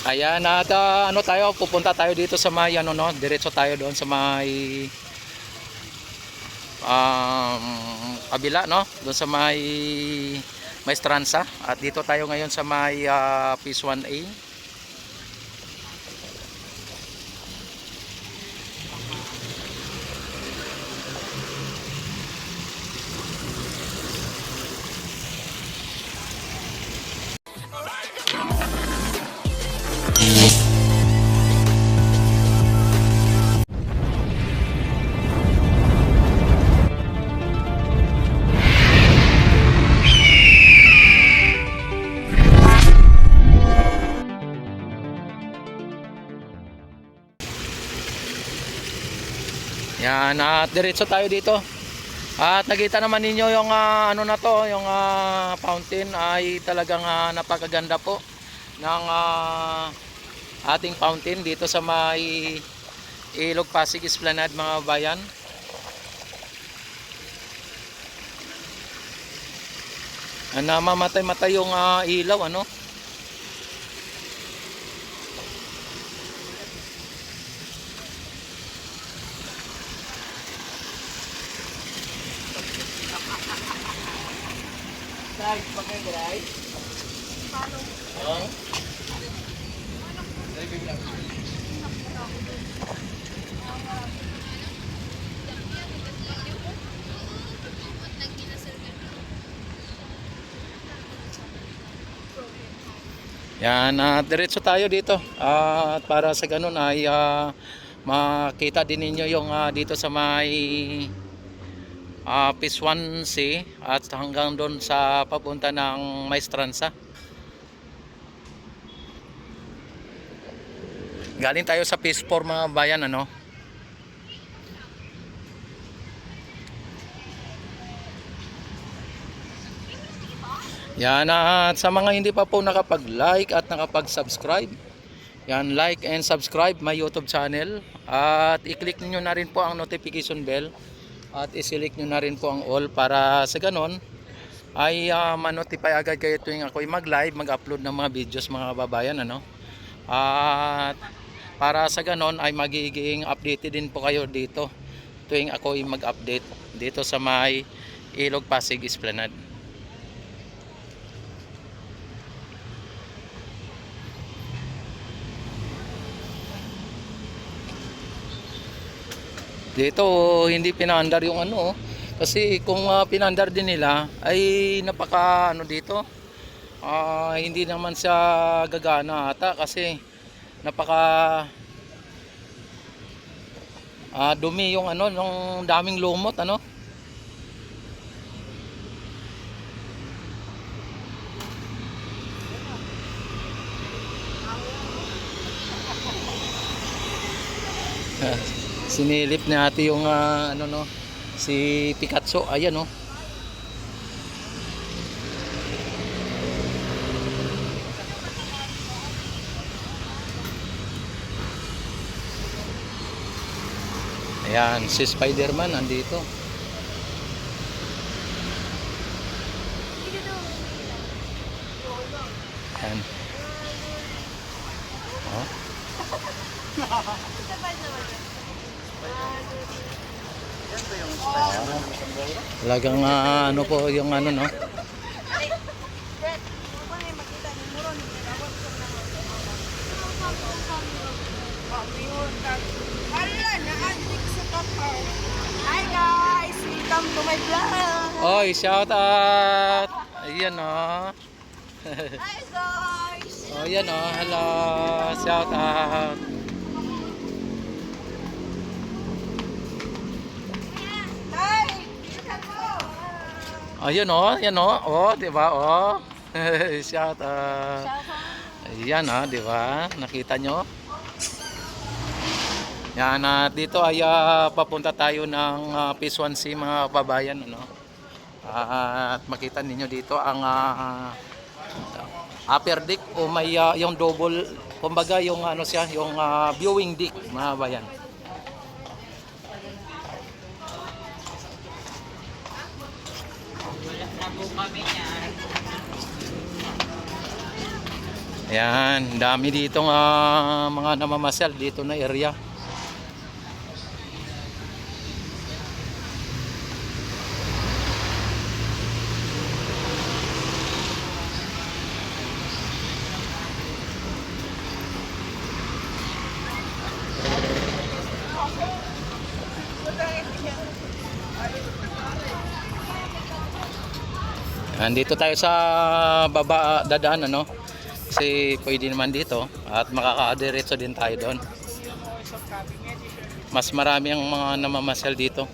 Ayan, at ano tayo, pupunta tayo dito sa may ano no, diretso tayo doon sa may kabila no, doon sa may Maestranza. At dito tayo ngayon sa may Phase 1A. Yan, at diretso tayo dito. At nakita naman ninyo yung ano na to, yung fountain ay talagang napakaganda po ng ating fountain dito sa may Ilog Pasig Esplanade mga bayan. Namamatay-matay yung ilaw ano. Guys, bagay guys. Paano? Oh. Yan, diretso tayo dito. At para sa ganun ay makita din ninyo yung dito sa may Phase 1C at hanggang doon sa papunta ng Maestranza. Galing tayo sa Phase 4 mga bayan ano. Yan, at sa mga hindi pa po nakapag-like at nakapag-subscribe, yan, like and subscribe my YouTube channel at i-click niyo na rin po ang notification bell at i-select nyo na rin po ang all para sa ganon ay ma-notify agad kayo tuwing ako'y mag-live, mag-upload ng mga videos mga kababayan ano. At para sa ganon ay magiging updated din po kayo dito tuwing ako'y mag-update dito sa may Ilog Pasig Esplanade. Dito hindi pinaandar yung ano kasi kung pinaandar din nila ay napaka ano dito hindi naman siya gagana ata kasi napaka dumi yung ano ng daming lumot ano. Sinilip natin yung ano no, si Picasso, ayan no. Ayan, si Spider-Man nandito. Ayan. Oh. Talagang ano po yung ano no. Hi guys, welcome to my vlog. Oy, shout out. Ayan oh. Hi guys. Oh, ayan oh, hello. Shout out. Hi. Ayun oh, yan oh. Oh, 'di ba? Oh. Shout out. Ayan ah, 'di ba? Nakita nyo? Yan, dito ay papunta tayo ng Phase 1C mga kababayan ano. At makita ninyo dito ang upper deck o may yung double, kumbaga yung ano siya, yung viewing deck mga kababayan. Yan, dami dito mga namamasyal dito na area. Andito tayo sa baba dadaan ano. Kasi pwede naman dito at makakadiretso din tayo doon. Mas marami ang mga namamasyal dito.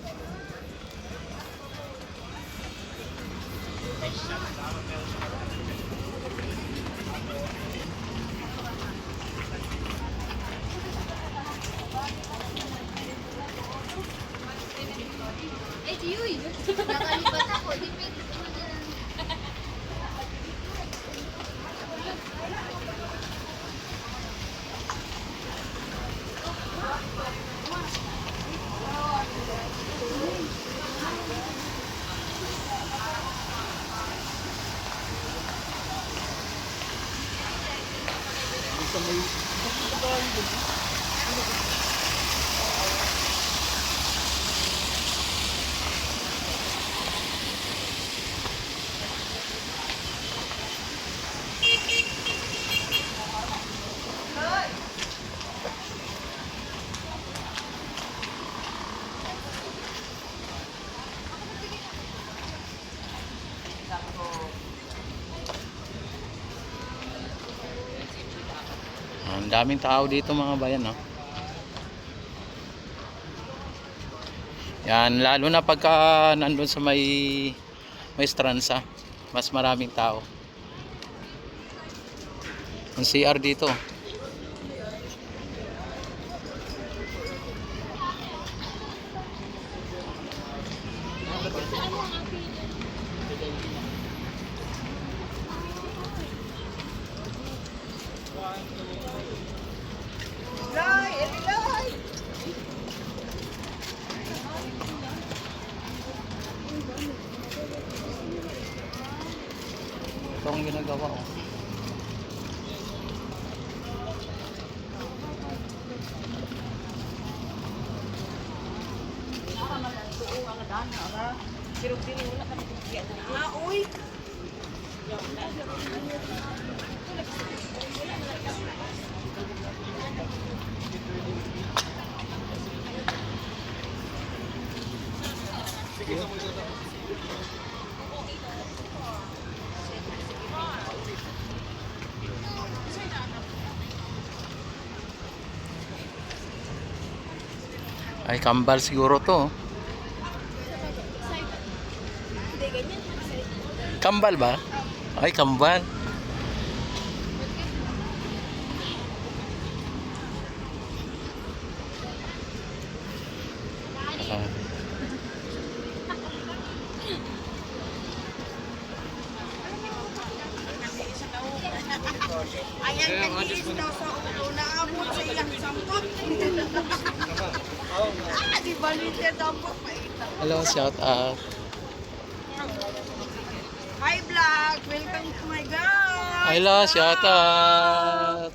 Eh, Yuy! Nakalipat ako. Depende sa mga... Ang daming tao dito mga bayan, no? Yan, lalo na pagka nandun sa may stransa, mas maraming tao. Ang CR dito. Lai, Lai. Ito ang ginagawa, oh. Uy. Ay, kambal siguro to, oh. Kambal ba? Ay, kambal. Ah. Ayan nag-iis daw sa ulo. Naabot sa iyang sampot. Di ba nito dampot pa ito? Hello, shout out. Hi vlog! Welcome to my guys! Hello, shout out.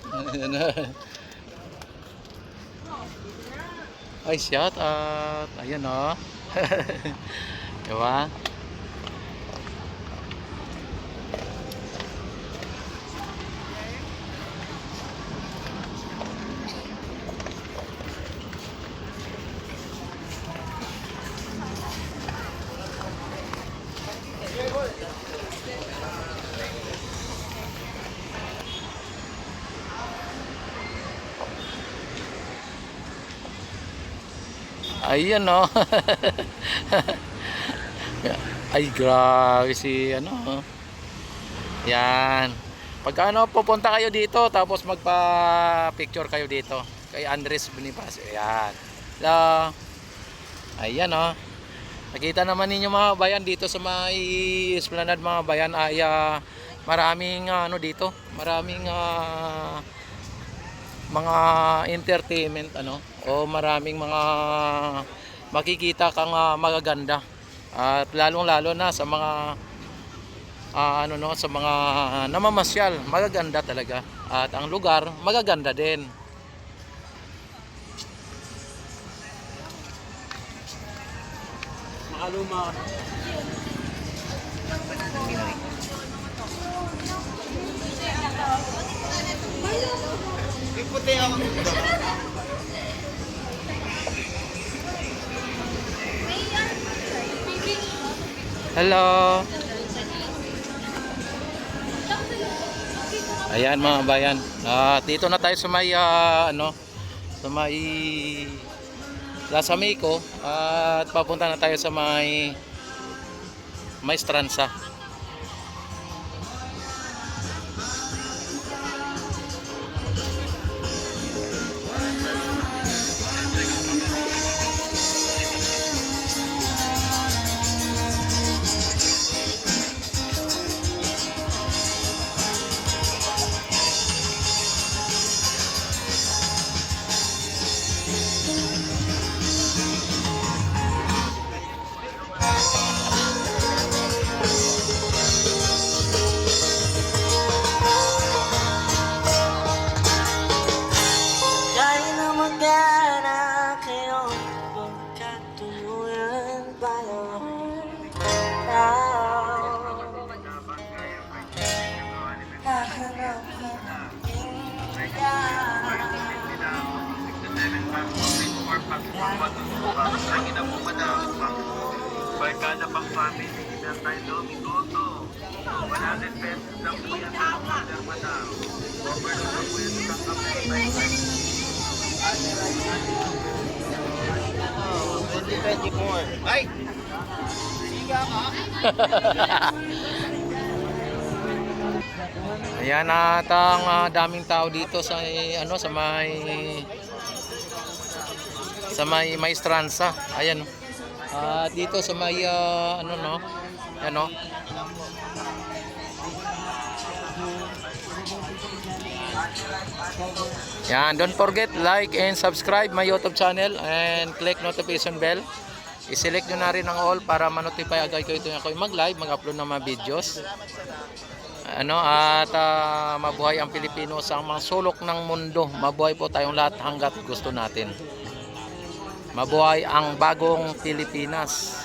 Ay, shout out. Ayun, oh. Diba? Ayun, no. Ay, grabe si ano. Yan. Pagka ano, pupunta kayo dito tapos magpa-picture kayo dito kay Andres Bonifacio. Yan. Hello. Ayan, no. Nakita naman ninyo mga bayan dito sa may Esplanade mga bayan ay maraming ano dito, maraming mga entertainment ano o maraming mga makikita kang magaganda at lalong lalo na sa mga ano no, sa mga namamasyal, magaganda talaga. At ang lugar magaganda din. Makaluma. Iputi ako. Hello. Ayan mga bayan. Dito na tayo sa may ano, sa may Plaza Meco at papunta na tayo sa may Maestranza. Kaya na mag-anak kayo pagkatuluyan tayo. Nahanap ang Barkada pang family, Nantay Lomi Goto. 100 pesos lang po yan sa order, madam. Overload lang po yan sa kapatid. 2024. Ay! Siga ka? Ayan at ang daming tao dito sa ano sa may Maestranza. Ayan. Dito sa may ano no. Ano? Yan, don't forget like and subscribe my YouTube channel and click notification bell. I-select nyo na rin ang all para ma-notify agad kayo tuwing ako mag-live, mag-upload ng mga videos. Ano at mabuhay ang Pilipino sa mga sulok ng mundo. Mabuhay po tayong lahat hanggat gusto natin. Mabuhay ang bagong Pilipinas.